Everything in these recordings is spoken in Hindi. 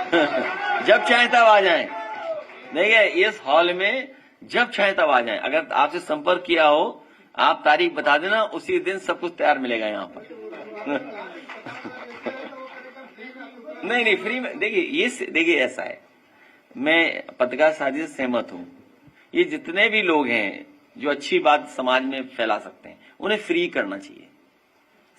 जब चाहे तब आ जाएं। देखिए इस हॉल में जब चाहे तब आ जाएं। अगर आपसे संपर्क किया हो, आप तारीख बता देना, उसी दिन सब कुछ तैयार मिलेगा यहाँ पर। नहीं फ्री में। देखिए ऐसा है, मैं पत्रकार साथी से सहमत हूं। ये जितने भी लोग हैं जो अच्छी बात समाज में फैला सकते हैं, उन्हें फ्री करना चाहिए।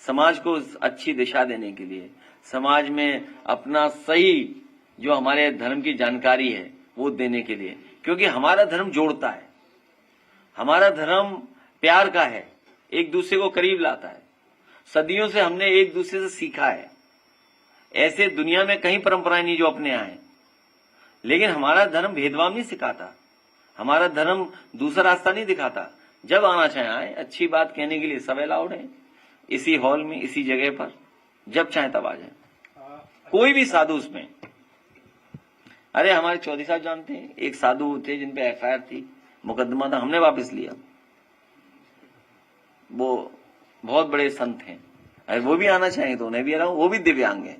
समाज को अच्छी दिशा देने के लिए, समाज में अपना सही जो हमारे धर्म की जानकारी है वो देने के लिए, क्योंकि हमारा धर्म जोड़ता है, हमारा धर्म प्यार का है, एक दूसरे को करीब लाता है। सदियों से हमने एक दूसरे से सीखा है। ऐसे दुनिया में कई परंपराएं नहीं जो अपने आए, लेकिन हमारा धर्म भेदभाव नहीं सिखाता, हमारा धर्म दूसरा रास्ता नहीं दिखाता। जब आना चाहे आए, अच्छी बात कहने के लिए सब अलाउड है, इसी हॉल में, इसी जगह पर, जब चाहे तब आ जाए। कोई भी साधु उसमें। अरे हमारे चौधरी साहब जानते हैं, एक साधु थे जिनपे एफआईआर थी, मुकदमा था, हमने वापस लिया। वो बहुत बड़े संत हैं, अरे वो भी आना चाहेंगे तो उन्हें भी अलाउ, वो भी दिव्यांग हैं।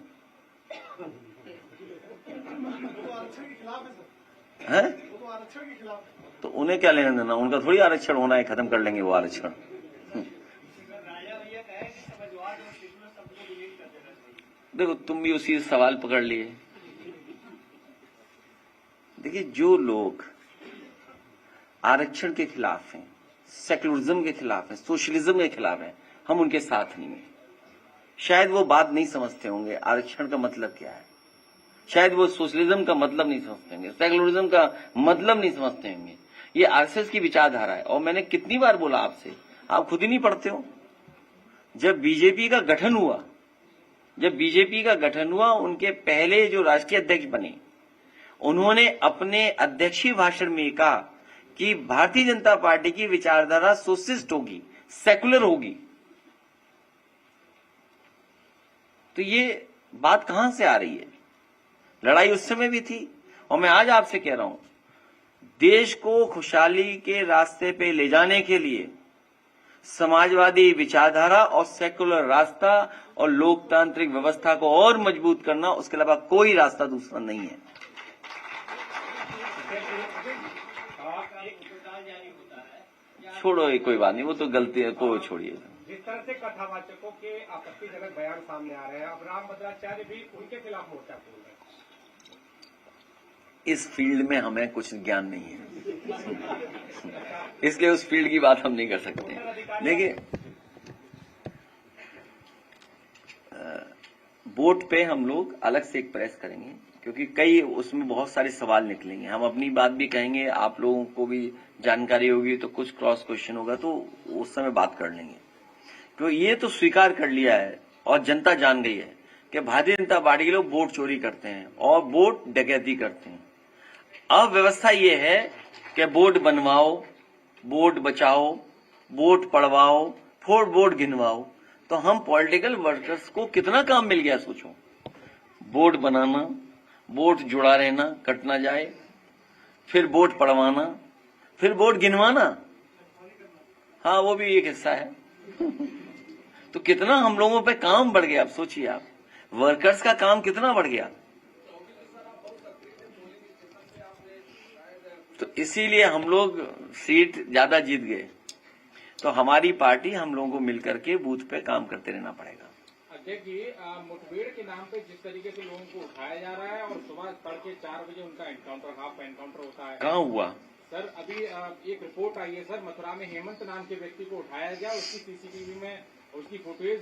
तो उन्हें क्या लेना देना, उनका थोड़ी आरक्षण होना है, खत्म कर लेंगे वो आरक्षण। देखो तुम भी उसी सवाल पकड़ लिए। देखिए जो लोग आरक्षण के खिलाफ हैं, सेकुलरिज्म के खिलाफ हैं, सोशलिज्म के खिलाफ हैं, हम उनके साथ नहीं हैं। शायद वो बात नहीं समझते होंगे आरक्षण का मतलब क्या है, शायद वो सोशलिज्म का मतलब नहीं समझते होंगे, सेकुलरिज्म का मतलब नहीं समझते होंगे। ये आरएसएस की विचारधारा है। और मैंने कितनी बार बोला आपसे, आप खुद ही नहीं पढ़ते हो। जब बीजेपी का गठन हुआ, उनके पहले जो राष्ट्रीय अध्यक्ष बने, उन्होंने अपने अध्यक्षीय भाषण में कहा कि भारतीय जनता पार्टी की विचारधारा सोशलिस्ट होगी, सेकुलर होगी। तो ये बात कहां से आ रही है? लड़ाई उस समय भी थी, और मैं आज आपसे कह रहा हूं, देश को खुशहाली के रास्ते पे ले जाने के लिए समाजवादी विचारधारा और सेकुलर रास्ता और लोकतांत्रिक व्यवस्था को और मजबूत करना, उसके अलावा कोई रास्ता दूसरा नहीं है। छोड़ो, कोई बात नहीं, वो तो गलती है, को छोड़िए। जिस तरह से कथावाचकों के आपत्तिजनक बयान सामने आ रहे हैं, अब राम भद्राचार्य भी उनके खिलाफ मोर्चा खोल रहे हैं। इस फील्ड में हमें कुछ ज्ञान नहीं है, इसलिए उस फील्ड की बात हम नहीं कर सकते। देखिए वोट पे हम लोग अलग से एक प्रेस करेंगे, क्योंकि कई उसमें बहुत सारे सवाल निकलेंगे। हम अपनी बात भी कहेंगे, आप लोगों को भी जानकारी होगी, तो कुछ क्रॉस क्वेश्चन होगा, तो उस समय बात कर लेंगे। तो ये तो स्वीकार कर लिया है और जनता जान गई है कि भारतीय जनता पार्टी के लोग वोट चोरी करते हैं और वोट डकैती करते हैं। अब व्यवस्था ये है कि वोट बनवाओ, वोट बचाओ, वोट पड़वाओ, फिर वोट गिनवाओ। तो हम पॉलिटिकल वर्कर्स को कितना काम मिल गया सोचो। वोट बनाना, वोट जुड़ा रहना, कट ना जाए, फिर वोट पड़वाना, फिर वोट गिनवाना। हाँ, वो भी एक हिस्सा है। तो कितना हम लोगों पे काम बढ़ गया। आप सोचिए, आप वर्कर्स का काम कितना बढ़ गया। तो इसीलिए हम लोग सीट ज्यादा जीत गए। तो हमारी पार्टी, हम लोगों को मिलकर के बूथ पे काम करते रहना पड़ेगा। अध्यक्ष जी, मुठभेड़ के नाम पे जिस तरीके से लोगों को उठाया जा रहा है, और सुबह तड़के 4 बजे उनका एनकाउंटर, हाफ एनकाउंटर होता है, कहाँ हुआ सर? अभी एक रिपोर्ट आई है सर, मथुरा में हेमंत नाम के व्यक्ति को उठाया गया, उसकी सीसीटीवी में उसकी फुटेज